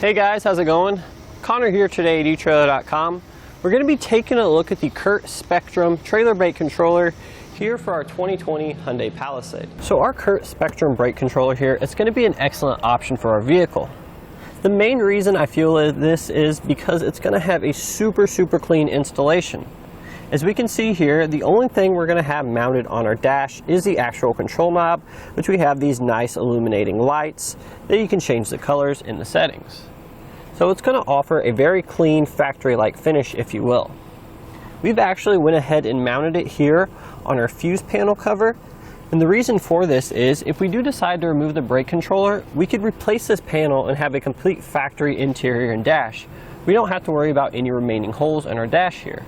Hey guys, how's it going? Connor here today at etrailer.com. We're going to be taking a look at the CURT Spectrum Trailer Brake Controller here for our 2020 Hyundai Palisade. So our CURT Spectrum Brake Controller here, it's going to be an excellent option for our vehicle. The main reason I feel this is because it's going to have a super clean installation. As we can see here, the only thing we're going to have mounted on our dash is the actual control knob, which we have these nice illuminating lights that you can change the colors in the settings. So it's going to offer a very clean factory-like finish, if you will. We've actually went ahead and mounted it here on our fuse panel cover. And the reason for this is if we do decide to remove the brake controller, we could replace this panel and have a complete factory interior and dash. We don't have to worry about any remaining holes in our dash here.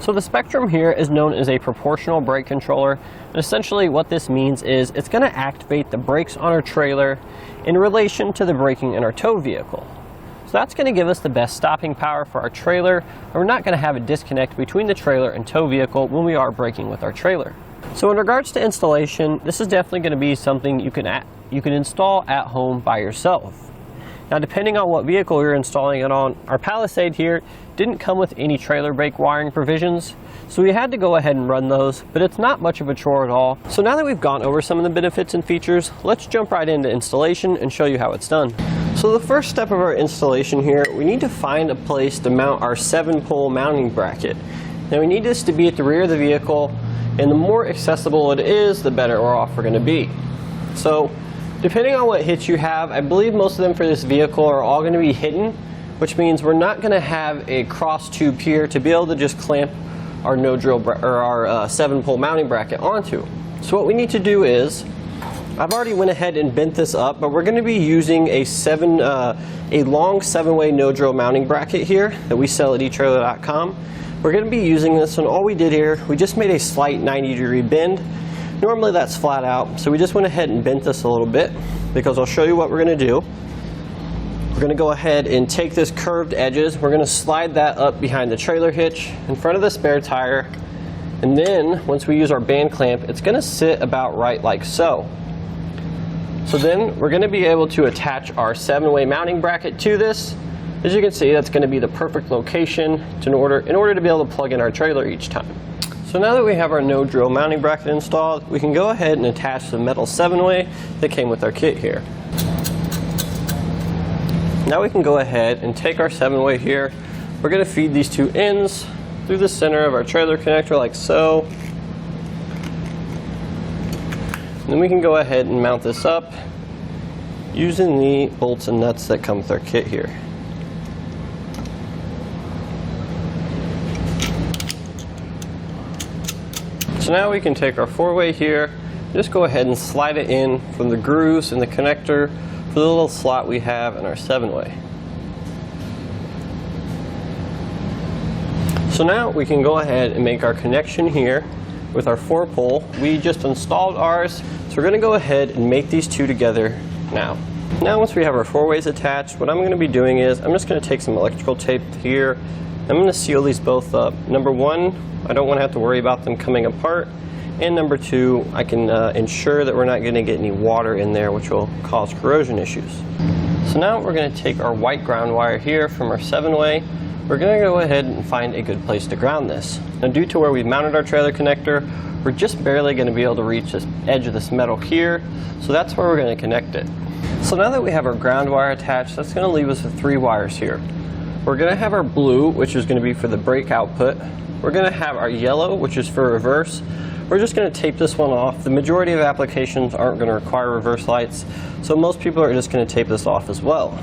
So the Spectrum here is known as a proportional brake controller, and essentially what this means is it's going to activate the brakes on our trailer in relation to the braking in our tow vehicle. So that's going to give us the best stopping power for our trailer, and we're not going to have a disconnect between the trailer and tow vehicle when we are braking with our trailer. So in regards to installation, this is definitely going to be something you can install at home by yourself. Now, depending on what vehicle you're installing it on, our Palisade here didn't come with any trailer brake wiring provisions, so we had to go ahead and run those, but it's not much of a chore at all. So now that we've gone over some of the benefits and features, let's jump right into installation and show you how it's done. So the first step of our installation here, we need to find a place to mount our 7-pole mounting bracket. Now we need this to be at the rear of the vehicle, and the more accessible it is, the better off we're going to be. So depending on what hitch you have, I believe most of them for this vehicle are all going to be hidden, which means we're not going to have a cross tube here to be able to just clamp our our 7-pole mounting bracket onto. So what we need to do is, I've already went ahead and bent this up, but we're going to be using a long 7-way no-drill mounting bracket here that we sell at etrailer.com. We're going to be using this, and all we did here, we just made a slight 90-degree bend. Normally that's flat out, so we just went ahead and bent this a little bit because I'll show you what we're going to do. We're going to go ahead and take this curved edges, we're going to slide that up behind the trailer hitch in front of the spare tire, and then once we use our band clamp, it's going to sit about right like so. So then we're going to be able to attach our 7-way mounting bracket to this. As you can see, that's going to be the perfect location in order to be able to plug in our trailer each time. So now that we have our no-drill mounting bracket installed, we can go ahead and attach the metal 7-way that came with our kit here. Now we can go ahead and take our 7-way here. We're going to feed these two ends through the center of our trailer connector like so. And then we can go ahead and mount this up using the bolts and nuts that come with our kit here. So now we can take our 4-way here, just go ahead and slide it in from the grooves in the connector for the little slot we have in our 7-way. So now we can go ahead and make our connection here with our 4-pole. We just installed ours, so we're going to go ahead and make these two together now. Now once we have our 4-ways attached, what I'm going to be doing is I'm just going to take some electrical tape here. I'm going to seal these both up. Number one, I don't want to have to worry about them coming apart. And number two, I can ensure that we're not going to get any water in there, which will cause corrosion issues. So now we're going to take our white ground wire here from our 7-way. We're going to go ahead and find a good place to ground this. Now due to where we've mounted our trailer connector, we're just barely going to be able to reach this edge of this metal here. So that's where we're going to connect it. So now that we have our ground wire attached, that's going to leave us with 3 wires here. We're going to have our blue, which is going to be for the brake output. We're going to have our yellow, which is for reverse. We're just going to tape this one off. The majority of applications aren't going to require reverse lights, so most people are just going to tape this off as well.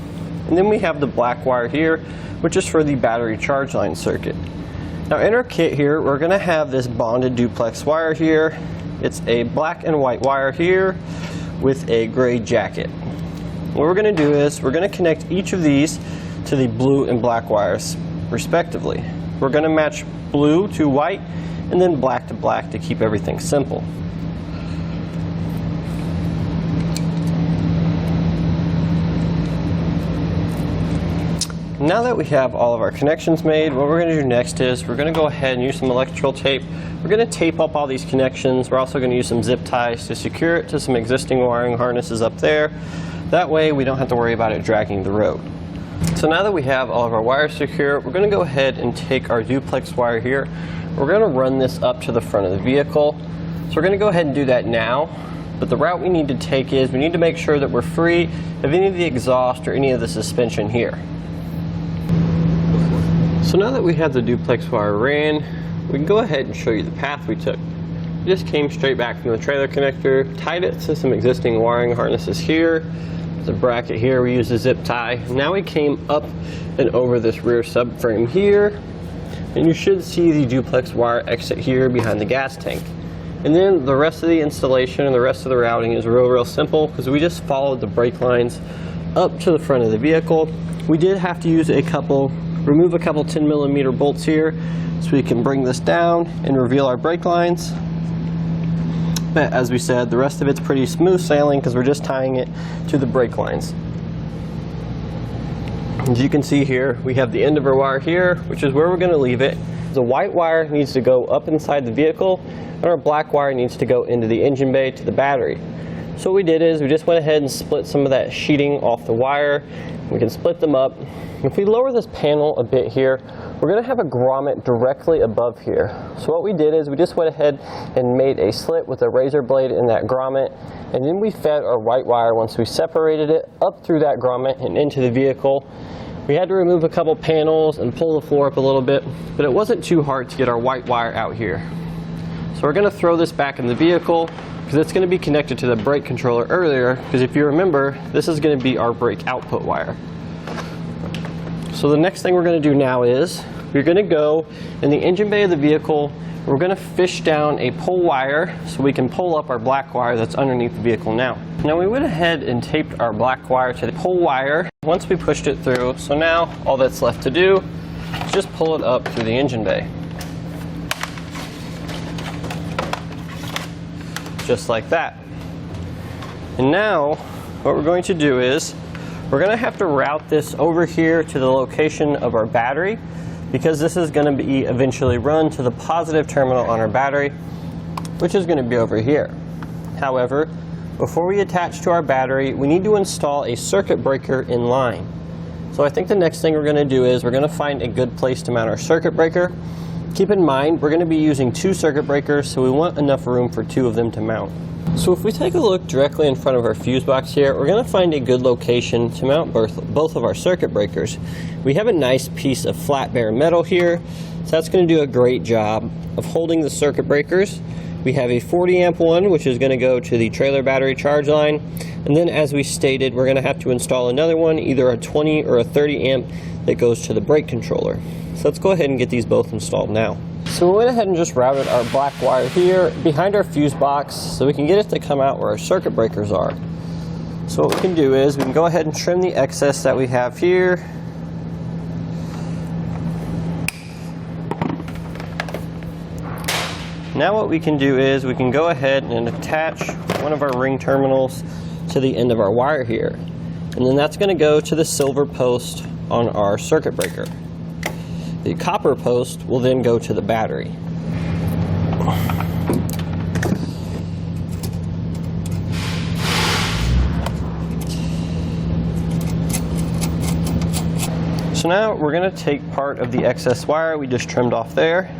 And then we have the black wire here, which is for the battery charge line circuit. Now in our kit here, we're going to have this bonded duplex wire here. It's a black and white wire here with a gray jacket. What we're going to do is we're going to connect each of these to the blue and black wires respectively. We're going to match blue to white and then black to black to keep everything simple. Now that we have all of our connections made, what we're going to do next is we're going to go ahead and use some electrical tape. We're going to tape up all these connections. We're also going to use some zip ties to secure it to some existing wiring harnesses up there. That way we don't have to worry about it dragging the road. So now that we have all of our wires secure, we're going to go ahead and take our duplex wire here. We're going to run this up to the front of the vehicle. So we're going to go ahead and do that now. But the route we need to take is we need to make sure that we're free of any of the exhaust or any of the suspension here. So now that we have the duplex wire ran, we can go ahead and show you the path we took. We just came straight back from the trailer connector, tied it to some existing wiring harnesses here. The bracket here, we used a zip tie. Now we came up and over this rear subframe here, and you should see the duplex wire exit here behind the gas tank. And then the rest of the installation and the rest of the routing is real simple, because we just followed the brake lines up to the front of the vehicle. We did have to use remove a couple 10mm bolts here so we can bring this down and reveal our brake lines. But as we said, the rest of it's pretty smooth sailing because we're just tying it to the brake lines. As you can see here, we have the end of our wire here, which is where we're going to leave it. The white wire needs to go up inside the vehicle, and our black wire needs to go into the engine bay to the battery. So what we did is we just went ahead and split some of that sheeting off the wire. We can split them up. If we lower this panel a bit here, we're going to have a grommet directly above here. So what we did is we just went ahead and made a slit with a razor blade in that grommet, and then we fed our white wire once we separated it up through that grommet and into the vehicle. We had to remove a couple panels and pull the floor up a little bit, but it wasn't too hard to get our white wire out here. So we're going to throw this back in the vehicle because it's going to be connected to the brake controller earlier, because if you remember, this is going to be our brake output wire. So the next thing we're going to do now is we're going to go in the engine bay of the vehicle. We're going to fish down a pull wire so we can pull up our black wire that's underneath the vehicle now. Now we went ahead and taped our black wire to the pull wire once we pushed it through. So now all that's left to do is just pull it up through the engine bay. Just like that. And now what we're going to do is we're going to have to route this over here to the location of our battery, because this is going to be eventually run to the positive terminal on our battery, which is going to be over here. However, before we attach to our battery, we need to install a circuit breaker in line. So I think the next thing we're going to do is we're going to find a good place to mount our circuit breaker. Keep in mind, we're going to be using 2 circuit breakers, so we want enough room for 2 of them to mount. So if we take a look directly in front of our fuse box here, we're going to find a good location to mount both of our circuit breakers. We have a nice piece of flat bare metal here, so that's going to do a great job of holding the circuit breakers. We have a 40 amp one, which is going to go to the trailer battery charge line, and then as we stated, we're going to have to install another one, either a 20 or a 30 amp that goes to the brake controller. So let's go ahead and get these both installed now. So we went ahead and just routed our black wire here behind our fuse box so we can get it to come out where our circuit breakers are. So what we can do is we can go ahead and trim the excess that we have here. Now what we can do is we can go ahead and attach one of our ring terminals to the end of our wire here. And then that's going to go to the silver post on our circuit breaker. The copper post will then go to the battery. So now we're going to take part of the excess wire we just trimmed off there,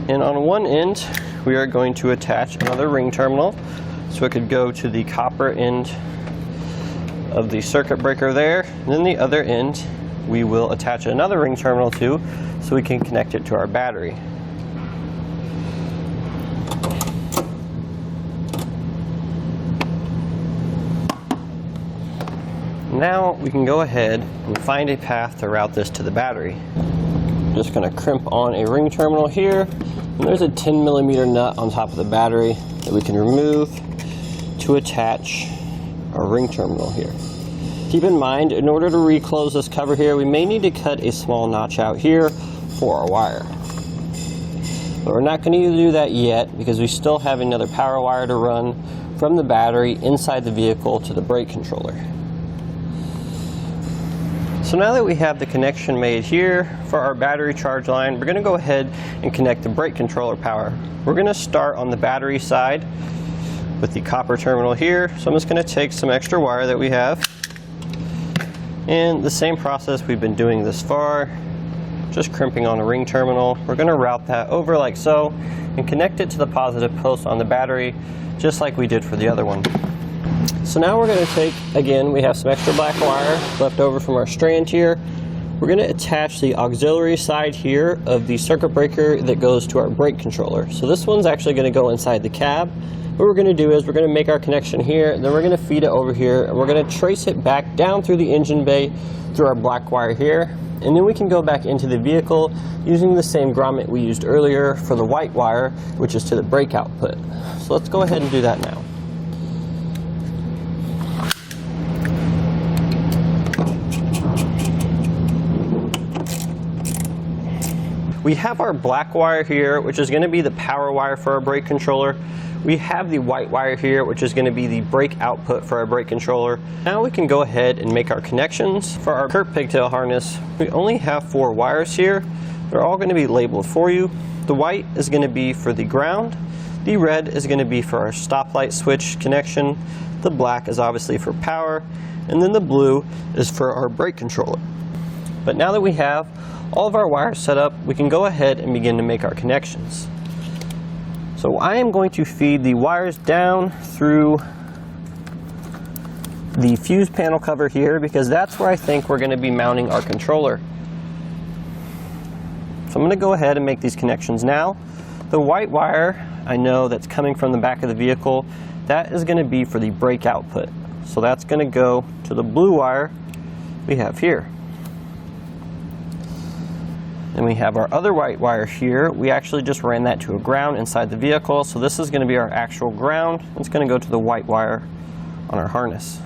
and on one end we are going to attach another ring terminal so it could go to the copper end of the circuit breaker there, and then the other end we will attach another ring terminal to so we can connect it to our battery. Now we can go ahead and find a path to route this to the battery. Just going to crimp on a ring terminal here, and there's a 10mm nut on top of the battery that we can remove to attach our ring terminal here. Keep in mind, in order to reclose this cover here, we may need to cut a small notch out here for our wire. But we're not going to do that yet because we still have another power wire to run from the battery inside the vehicle to the brake controller. So now that we have the connection made here for our battery charge line, we're going to go ahead and connect the brake controller power. We're going to start on the battery side with the copper terminal here. So I'm just going to take some extra wire that we have, And the same process we've been doing this far, just crimping on a ring terminal. We're going to route that over like so and connect it to the positive post on the battery, just like we did for the other one. So now we're going to take, again, we have some extra black wire left over from our strand here. We're going to attach the auxiliary side here of the circuit breaker that goes to our brake controller. So this one's actually going to go inside the cab. What we're going to do is we're going to make our connection here, then we're going to feed it over here, and we're going to trace it back down through the engine bay through our black wire here, and then we can go back into the vehicle using the same grommet we used earlier for the white wire, which is to the brake output. So let's go ahead and do that now. We have our black wire here, which is going to be the power wire for our brake controller. We have the white wire here, which is going to be the brake output for our brake controller. Now we can go ahead and make our connections. For our CURT pigtail harness, we only have 4 wires here. They're all going to be labeled for you. The white is going to be for the ground. The red is going to be for our stoplight switch connection. The black is obviously for power. And then the blue is for our brake controller. But now that we have all of our wires set up, we can go ahead and begin to make our connections. So I am going to feed the wires down through the fuse panel cover here, because that's where I think we're going to be mounting our controller. So I'm going to go ahead and make these connections now. The white wire, I know that's coming from the back of the vehicle, that is going to be for the brake output. So that's going to go to the blue wire we have here. Then we have our other white wire here. We actually just ran that to a ground inside the vehicle, so this is going to be our actual ground. It's going to go to the white wire on our harness.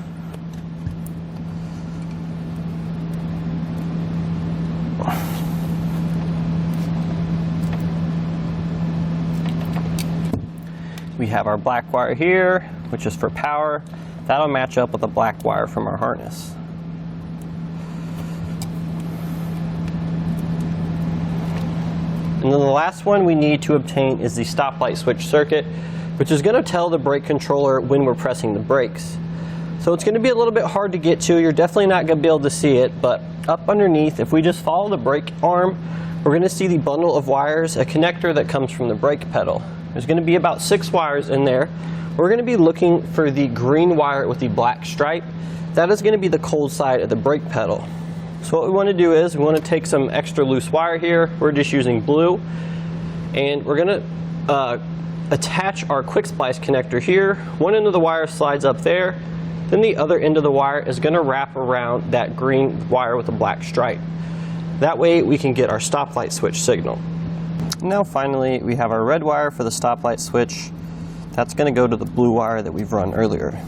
We have our black wire here, which is for power. That'll match up with the black wire from our harness. And then the last one we need to obtain is the stoplight switch circuit, which is going to tell the brake controller when we're pressing the brakes. So it's going to be a little bit hard to get to. You're definitely not going to be able to see it, but up underneath, if we just follow the brake arm, we're going to see the bundle of wires, a connector that comes from the brake pedal. There's going to be about 6 wires in there. We're going to be looking for the green wire with the black stripe. That is going to be the cold side of the brake pedal. So what we want to do is we want to take some extra loose wire here. We're just using blue, and we're going to attach our quick splice connector here. One end of the wire slides up there, then the other end of the wire is going to wrap around that green wire with the black stripe. That way we can get our stoplight switch signal. Now finally we have our red wire for the stoplight switch. That's going to go to the blue wire that we've run earlier.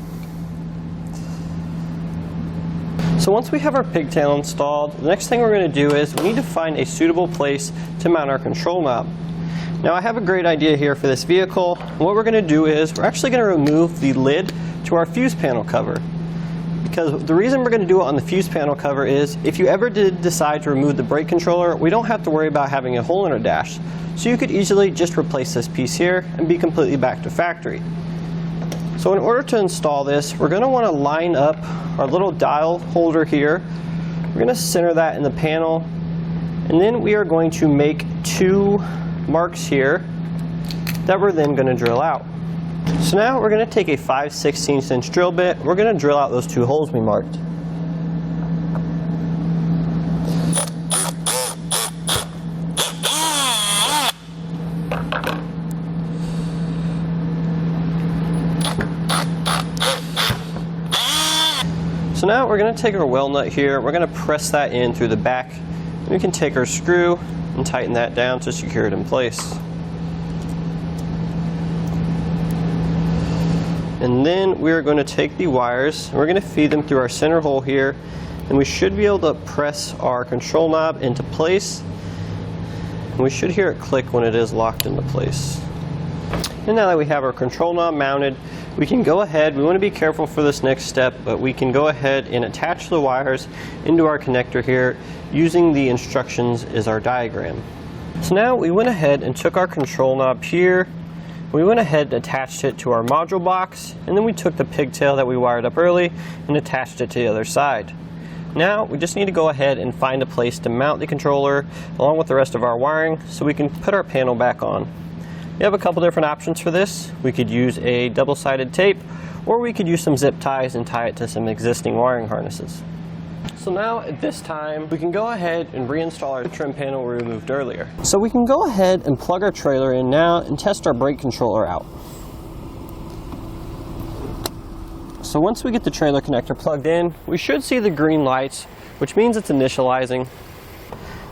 So once we have our pigtail installed, the next thing we're going to do is we need to find a suitable place to mount our control knob. Now I have a great idea here for this vehicle. What we're going to do is we're actually going to remove the lid to our fuse panel cover. Because the reason we're going to do it on the fuse panel cover is if you ever did decide to remove the brake controller, we don't have to worry about having a hole in our dash. So you could easily just replace this piece here and be completely back to factory. So in order to install this, we're going to want to line up our little dial holder here. We're going to center that in the panel, and then we are going to make 2 marks here that we're then going to drill out. So now we're going to take a 5/16 inch drill bit. We're going to drill out those 2 holes we marked. So now we're going to take our well nut here, we're going to press that in through the back, and we can take our screw and tighten that down to secure it in place. And then we're going to take the wires, and we're going to feed them through our center hole here, and we should be able to press our control knob into place, and we should hear it click when it is locked into place. And now that we have our control knob mounted, we can go ahead, we want to be careful for this next step, but we can go ahead and attach the wires into our connector here using the instructions as our diagram. So now we went ahead and took our control knob here, we went ahead and attached it to our module box, and then we took the pigtail that we wired up early and attached it to the other side. Now we just need to go ahead and find a place to mount the controller along with the rest of our wiring so we can put our panel back on. We have a couple different options for this. We could use a double-sided tape, or we could use some zip ties and tie it to some existing wiring harnesses. So now at this time we can go ahead and reinstall our trim panel we removed earlier. So we can go ahead and plug our trailer in now and test our brake controller out. So once we get the trailer connector plugged in, we should see the green lights, which means it's initializing.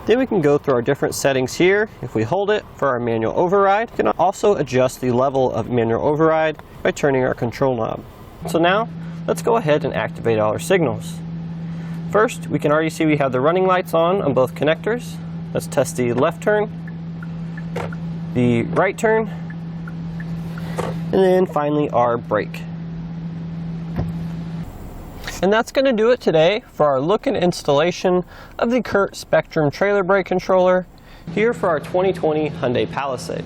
Then we can go through our different settings here. If we hold it for our manual override, we can also adjust the level of manual override by turning our control knob. So now, let's go ahead and activate all our signals. First, we can already see we have the running lights on both connectors. Let's test the left turn, the right turn, and then finally our brake. And that's going to do it today for our look and installation of the CURT Spectrum Trailer Brake Controller here for our 2020 Hyundai Palisade.